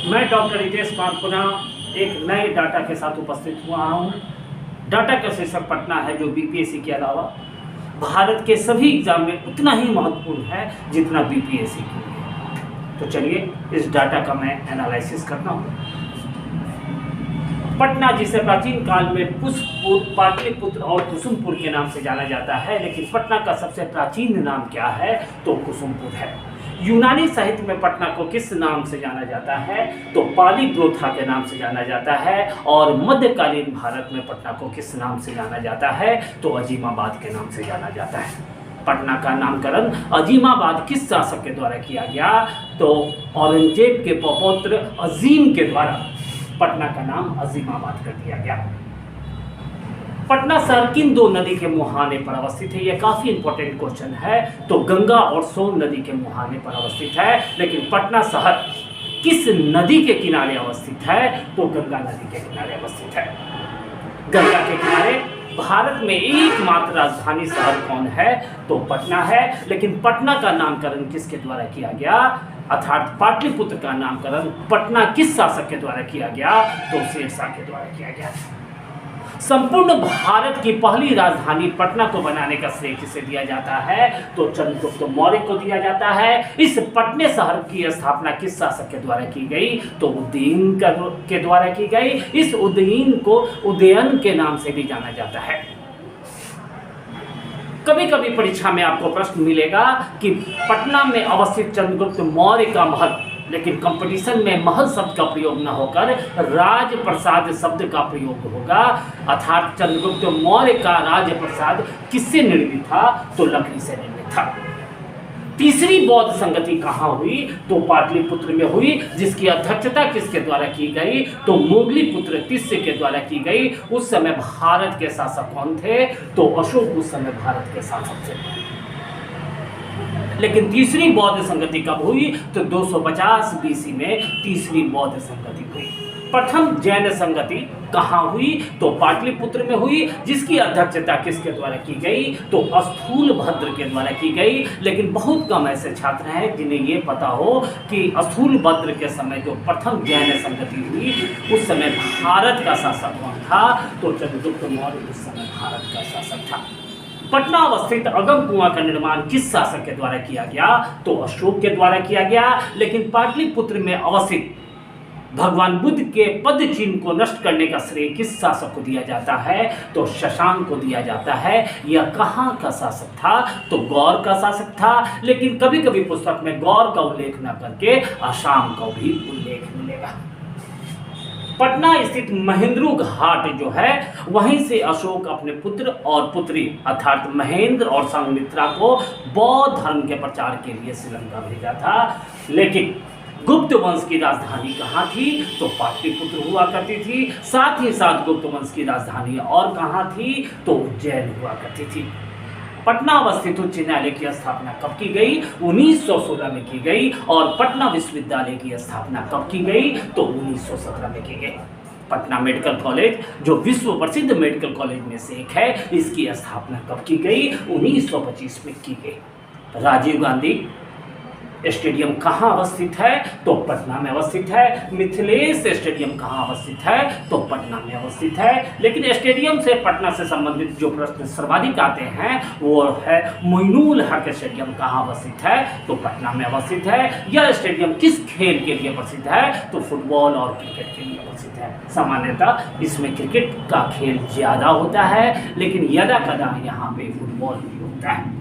मैं डॉक्टर रितेश कुमार पुनः एक नए डाटा के साथ उपस्थित हुआ हूँ। डाटा का शीर्षक पटना है, जो बीपीएससी के अलावा भारत के सभी एग्जाम में उतना ही महत्वपूर्ण है जितना बीपीएससी के लिए। तो चलिए इस डाटा का मैं एनालिसिस करता हूँ। पटना, जिसे प्राचीन काल में पुष्पपुर, पाटलिपुत्र और कुसुमपुर के नाम से जाना जाता है, लेकिन पटना का सबसे प्राचीन नाम क्या है तो कुसुमपुर है। यूनानी साहित्य में पटना को किस नाम से जाना जाता है तो पालीप्रोथा के नाम से जाना जाता है। और मध्यकालीन भारत में पटना को किस नाम से जाना जाता है तो अजीमाबाद के नाम से जाना जाता है। पटना का नामकरण अजीमाबाद किस शासक के द्वारा किया गया तो औरंगजेब के पौत्र अजीम के द्वारा पटना का नाम अजीमाबाद कर दिया गया। पटना शहर किन दो नदी के मुहाने पर अवस्थित है? यह काफी इंपॉर्टेंट क्वेश्चन है। तो गंगा और सोन नदी के मुहाने पर अवस्थित है। लेकिन पटना शहर किस नदी के किनारे अवस्थित है तो गंगा नदी के किनारे अवस्थित है। गंगा के किनारे भारत में एकमात्र राजधानी शहर कौन है तो पटना है। लेकिन पटना का नामकरण किसके द्वारा किया गया अर्थात पाटलिपुत्र का नामकरण पटना किस शासक के द्वारा किया गया तो शेरशाह के द्वारा किया गया। संपूर्ण भारत की पहली राजधानी पटना को बनाने का श्रेय किसे दिया जाता है तो चंद्रगुप्त मौर्य को दिया जाता है। इस पटने शहर की स्थापना किस शासक के द्वारा की गई तो उदयन के द्वारा की गई। इस उदयन को उदयन के नाम से भी जाना जाता है। कभी कभी परीक्षा में आपको प्रश्न मिलेगा कि पटना में अवस्थित चंद्रगुप्त मौर्य का महल, लेकिन कंपटीशन में महल शब्द का प्रयोग न होकर राजप्रसाद शब्द का प्रयोग होगा। अर्थात चंद्रगुप्त मौर्य का राजप्रसाद किससे निर्मित था तो लकड़ी से निर्मित था। तीसरी बौद्ध संगति कहाँ हुई तो पाटलिपुत्र में हुई, जिसकी अध्यक्षता किसके द्वारा की गई तो मोगलीपुत्र तिस्य के द्वारा की गई। उस समय भारत के शासक कौन थे तो अशोक उस समय भारत के शासक थे। लेकिन तीसरी बौद्ध संगति कब हुई तो 250 बीसी में तीसरी बौद्ध संगति हुई। प्रथम जैन संगति कहाँ हुई तो पाटलिपुत्र में हुई, जिसकी अध्यक्षता किसके द्वारा की गई तो स्थूलभद्र के द्वारा की गई। लेकिन बहुत कम ऐसे छात्र हैं जिन्हें ये पता हो कि स्थूलभद्र के समय जो प्रथम जैन संगति हुई उस समय भारत का शासक कौन था तो चंद्रगुप्त मौर्य उस समय भारत का शासक था। पटना अवस्थित अगम कुआं का निर्माण किस शासक के द्वारा किया गया तो अशोक के द्वारा किया गया। लेकिन पाटलिपुत्र में अवस्थित भगवान बुद्ध के पद चिन्ह को नष्ट करने का श्रेय किस शासक को दिया जाता है तो शशांक को दिया जाता है। यह कहाँ का शासक था तो गौर का शासक था। लेकिन कभी कभी पुस्तक में गौर का उल्लेख न करके असम का भी उल्लेख मिलेगा। पटना स्थित महेंद्रू घाट जो है वहीं से अशोक अपने पुत्र और पुत्री अर्थात महेंद्र और संघमित्रा को बौद्ध धर्म के प्रचार के लिए श्रीलंका भेजा था। लेकिन गुप्त वंश की राजधानी कहाँ थी तो पाटलिपुत्र हुआ करती थी। साथ ही साथ गुप्त वंश की राजधानी और कहाँ थी तो उज्जैन हुआ करती थी। पटना अवस्थित उच्च न्यायालय की स्थापना कब की गई 1916 में की गई। और पटना विश्वविद्यालय की स्थापना कब की गई तो 1917 में की गई। पटना मेडिकल कॉलेज जो विश्व प्रसिद्ध मेडिकल कॉलेज में से एक है, इसकी स्थापना कब की गई 1925 में की गई। राजीव गांधी स्टेडियम कहाँ अवस्थित है तो पटना में अवस्थित है। मिथिलेश स्टेडियम कहाँ अवस्थित है तो पटना में अवस्थित है। लेकिन स्टेडियम से पटना से संबंधित जो प्रश्न सर्वाधिक आते हैं वो है मोइनुल हक स्टेडियम कहाँ अवस्थित है तो पटना में अवस्थित है। यह स्टेडियम किस खेल के लिए प्रसिद्ध है तो फुटबॉल और क्रिकेट के लिए प्रसिद्ध है। सामान्यतः इसमें क्रिकेट का खेल ज़्यादा होता है, लेकिन यदा कदा यहाँ पे फुटबॉल भी होता है।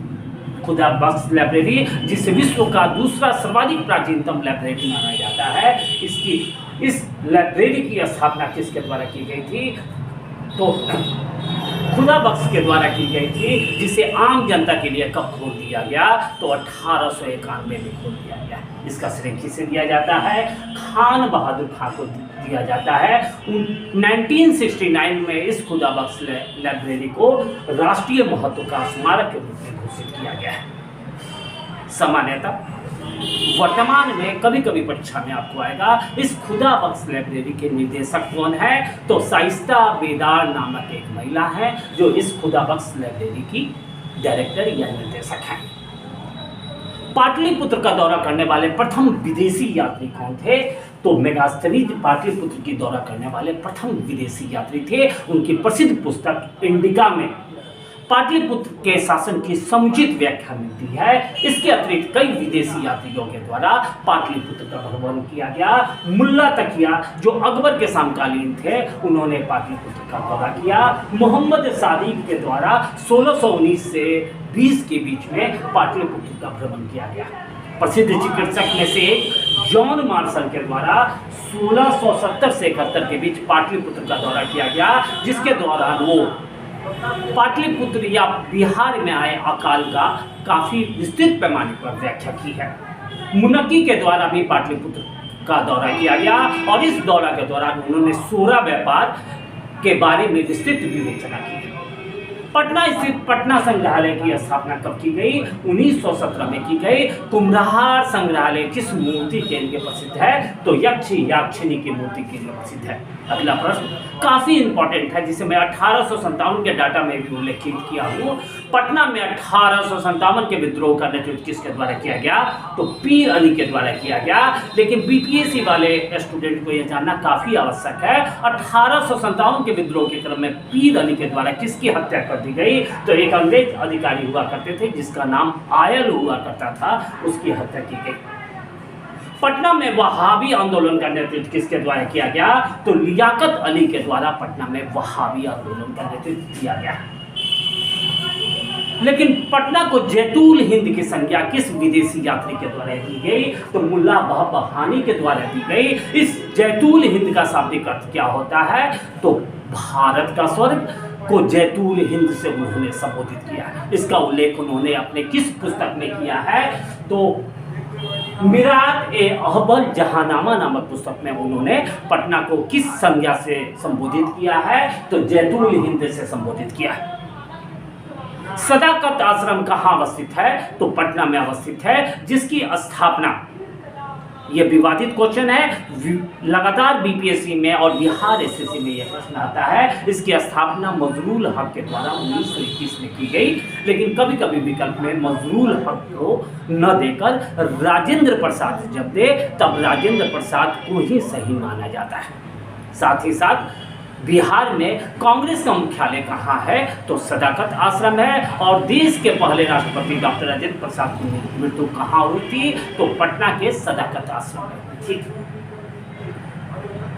खुदा बख्श लाइब्रेरी, जिसे विश्व का दूसरा सर्वाधिक प्राचीनतम लाइब्रेरी माना जाता है, इस लाइब्रेरी की स्थापना किसके द्वारा की गई थी तो खुदा बख्श के द्वारा की गई थी, जिसे आम जनता के लिए कब खोल दिया गया तो 1891 में खोल दिया गया। इसका श्रेय किसे दिया जाता है खान बहादुर खां को दिया जाता है। 1969 में इस खुदा बख्श लाइब्रेरी को राष्ट्रीय महत्व का स्मारक के रूप में घोषित किया गया है। सामान्यतः वर्तमान में कभी कभी परीक्षा में आपको आएगा इस खुदा बख्श लाइब्रेरी के निर्देशक कौन है तो शाइस्ता बेदार नामक एक महिला है जो इस खुदा बख्श लाइब्रेरी की डायरेक्टर या निर्देशक है। पाटलिपुत्र का दौरा करने वाले प्रथम विदेशी यात्री कौन थे? तो मेगास्थनीज पाटलिपुत्र की दौरा करने वाले प्रथम विदेशी यात्री थे। उनकी प्रसिद्ध पुस्तक इंडिका में पाटलिपुत्र के शासन की समुचित व्याख्या मिलती है। इसके अतिरिक्त कई विदेशी यात्रियों के द्वारा पाटलिपुत्र का भ्रमण किया गया। मुल्ला तकिया जो अकबर के समकालीन थे, उन्होंने पाटलिपुत्र का दौरा किया। मोहम्मद सादिक के द्वारा 1619 से 20 के बीच में पाटलिपुत्र का भ्रमण किया गया। प्रसिद्ध चिकित्सक में से एक जॉन मार्शल के द्वारा 1670 से 71 के बीच पाटलिपुत्र का दौरा किया गया, जिसके दौरान वो पाटलिपुत्र या बिहार में आए अकाल का काफी विस्तृत पैमाने पर व्याख्या की है। मुनक्की के द्वारा भी पाटलिपुत्र का दौरा किया गया और इस दौरा के दौरान उन्होंने सूरा व्यापार के बारे में विस्तृत विवेचना की। पटना स्थित पटना संग्रहालय की स्थापना कब की गई? 1917 में की गई। कुम्हरार संग्रहालय किस मूर्ति के लिए प्रसिद्ध है? तो यक्ष याक्षिणी की मूर्ति के लिए प्रसिद्ध है। अगला प्रश्न काफी इंपॉर्टेंट है, जिसे मैं 1857 के डाटा में भी उल्लेखित किया हूँ। पटना में 1857 के विद्रोह का नेतृत्व किसके द्वारा किया गया? तो पीर अली के द्वारा किया गया। लेकिन बीपीएससी वाले स्टूडेंट को यह जानना काफी आवश्यक है, 1857 के विद्रोह के क्रम में पीर अली के द्वारा किसकी हत्या कर दी गई? तो एक अंग्रेज अधिकारी हुआ करते थे जिसका नाम आयल हुआ करता था, उसकी हत्या की गई। पटना में वहाबी आंदोलन का नेतृत्व किसके द्वारा किया गया? तो लियाकत अली के द्वारा पटना में वहाबी आंदोलन का नेतृत्व किया गया। लेकिन पटना को जैतूल हिंद की संज्ञा किस विदेशी यात्री के द्वारा दी गई? तो मुल्ला बहानी के द्वारा दी गई। इस जैतूल हिंद का शाब्दिक अर्थ क्या होता है? तो भारत का स्वर्ग को जैतूल हिंद से उन्होंने संबोधित किया है। इसका उल्लेख उन्होंने अपने किस पुस्तक में किया है? तो मिरात ए अहबल जहानामा नामक पुस्तक में उन्होंने पटना को किस संज्ञा से संबोधित किया है? तो जैतूल हिंद से संबोधित किया है। सदाकत आश्रम कहाँ अवस्थित है? तो पटना में अवस्थित है, जिसकी स्थापना, यह विवादित क्वेश्चन है, लगातार बीपीएससी में और बिहार एसएससी में यह प्रश्न आता है। इसकी स्थापना मजरूल हक के द्वारा 1921 में की गई, लेकिन कभी कभी विकल्प में मजरूल हक को न देकर राजेंद्र प्रसाद जब दे, तब राजेंद्र प्रसाद को ही सही माना जाता है। साथ ही साथ बिहार में कांग्रेस का मुख्यालय कहाँ है? तो सदाकत आश्रम है। और देश के पहले राष्ट्रपति डॉक्टर राजेंद्र प्रसाद की मृत्यु कहाँ हुई थी? तो पटना के सदाकत आश्रम में। ठीक।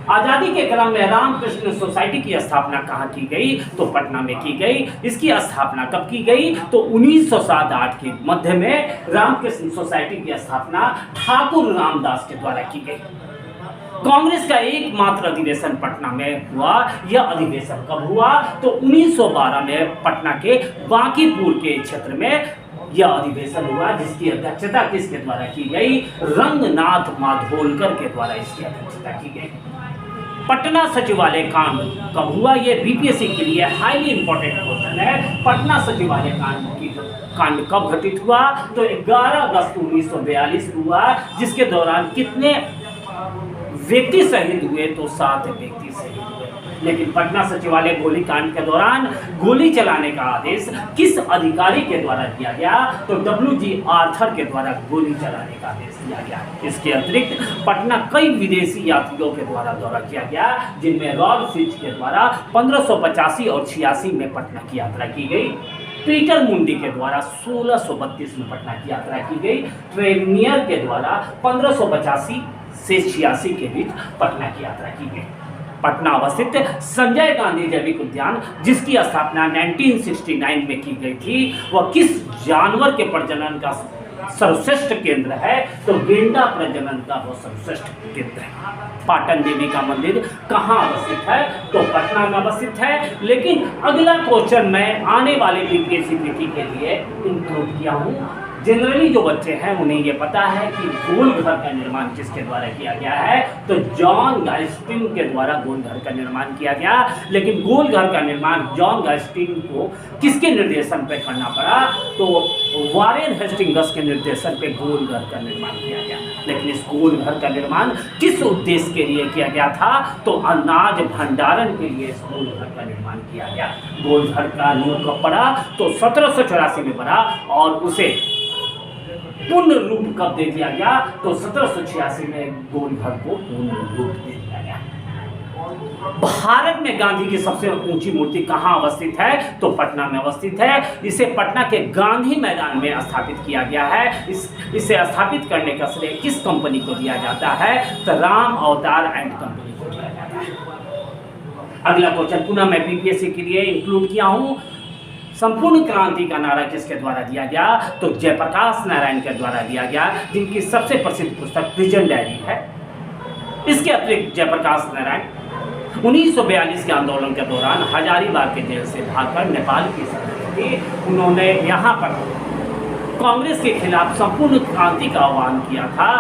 आजादी के क्रम में रामकृष्ण सोसाइटी की स्थापना कहाँ की गई? तो पटना में की गई। इसकी स्थापना कब की गई? तो 1907-8 के मध्य में रामकृष्ण सोसाइटी की स्थापना ठाकुर रामदास के द्वारा की गई। कांग्रेस का एकमात्र अधिवेशन पटना में हुआ। यह अधिवेशन कब हुआ? तो 1912 में पटना के बांकीपुर के क्षेत्र में यह अधिवेशन हुआ, जिसकी अध्यक्षता किसके द्वारा की गई? रंगनाथ माधोलकर के द्वारा इसकी अध्यक्षता की गई। पटना सचिवालय कांड कब हुआ? यह बीपीएससी के लिए हाईली इंपॉर्टेंट क्वेश्चन है। पटना सचिवालय कांड कब घटित हुआ? तो 11 अगस्त 1942 हुआ, जिसके दौरान कितने व्यक्ति शहीद हुए? तो 7 व्यक्ति शहीद हुए। लेकिन पटना सचिवालय गोलीकांड के दौरान गोली चलाने का आदेश किस अधिकारी के द्वारा दिया गया? तो WG आर्थर के द्वारा गोली चलाने का आदेश दिया गया। इसके अतिरिक्त पटना कई विदेशी यात्रियों के द्वारा दौरा किया गया, जिनमें रॉल्फ फिच के द्वारा 1585 और 86 में पटना की यात्रा की गई। पीटर मुंडी के द्वारा 1632 में पटना की यात्रा की गई। ट्रेनियर के द्वारा 1585 से 86 के बीच पटना की यात्रा की गई। पटना अवस्थित संजय गांधी जैविक उद्यान, जिसकी स्थापना 1969 में की गई थी, वह किस जानवर के प्रजनन का सर्वश्रेष्ठ केंद्र है? तो गेंडा प्रजनन का वो सर्वश्रेष्ठ केंद्र है। पाटन देवी का मंदिर कहाँ अवस्थित है? तो पटना में अवस्थित है। लेकिन अगला क्वेश्चन मैं आने वाले बीपीएससी के लिए इंक्लूड किया हूँ। जनरली जो बच्चे हैं उन्हें ये पता है कि गोल घर का निर्माण किसके द्वारा किया गया है? तो जॉन गाइस्टिन के द्वारा गोल घर का निर्माण किया गया। लेकिन गोल घर का निर्माण जॉन गाइस्टिन को किसके निर्देशन पे करना पड़ा? तो वारेन हेस्टिंग्स के निर्देशन पे गोल घर का निर्माण किया गया। लेकिन इस गोल घर का निर्माण किस उद्देश्य के लिए किया गया था? तो अनाज भंडारण के लिए इस गोल घर का निर्माण किया गया। गोल घर का नींव कब पड़ा? तो 1784 में पड़ा और उसे पूर्ण रूप कब दे दिया गया? तो 1786 में गोलघर को पूर्ण रूप दे दिया गया। भारत में गांधी की सबसे ऊंची मूर्ति कहां अवस्थित है? तो पटना में अवस्थित है। इसे पटना के गांधी मैदान में स्थापित किया गया है। इसे स्थापित करने का श्रेय किस कंपनी को दिया जाता है? तो राम अवतार एंड कंपनी को दिया जाता है। अगला क्वेश्चन पुनः मैं बीपीएससी के लिए इंक्लूड किया हूं। संपूर्ण क्रांति का नारा किसके द्वारा दिया गया? तो जयप्रकाश नारायण के द्वारा दिया गया, जिनकी सबसे प्रसिद्ध पुस्तक प्रिजन डायरी है। इसके अतिरिक्त जयप्रकाश नारायण 1942 के आंदोलन के दौरान हजारीबाग के जेल से भागकर नेपाल की सरकार थी। उन्होंने यहाँ पर कांग्रेस के खिलाफ संपूर्ण क्रांति का आह्वान किया था।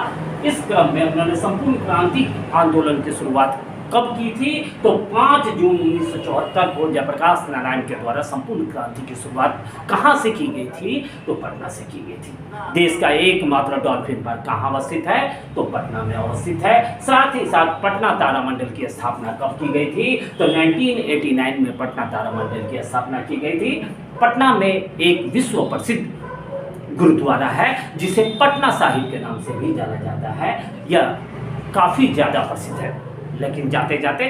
इस क्रम में उन्होंने संपूर्ण क्रांति आंदोलन की शुरुआत कब की थी? तो 5 जून 1974 को जयप्रकाश नारायण के द्वारा संपूर्ण क्रांति की शुरुआत कहाँ से की गई थी? तो पटना से की गई थी। देश का एकमात्र डॉल्फिन पार्क कहाँ अवस्थित है? तो पटना में अवस्थित है। साथ ही साथ पटना तारामंडल की स्थापना कब की गई थी? तो 1989 में पटना तारामंडल की स्थापना की गई थी। पटना में एक विश्व प्रसिद्ध गुरुद्वारा है जिसे पटना साहिब के नाम से भी जाना जाता है। यह काफ़ी ज़्यादा प्रसिद्ध है। लेकिन जाते जाते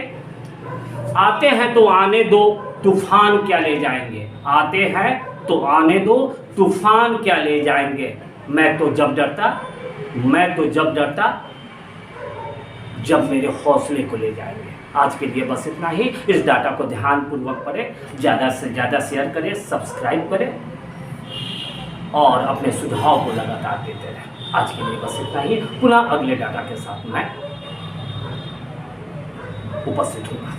आते हैं तो आने दो, तूफान क्या ले जाएंगे। आते हैं तो आने दो, तूफान क्या ले जाएंगे। मैं तो जब डरता जब मेरे हौसले को ले जाएंगे। आज के लिए बस इतना ही। इस डाटा को ध्यानपूर्वक पढ़ें, ज़्यादा से ज़्यादा शेयर करें, सब्सक्राइब करें और अपने सुझाव को लगातार देते रहें। आज के लिए बस इतना ही। पुनः अगले डाटा के साथ मैं उपस्थित होगा।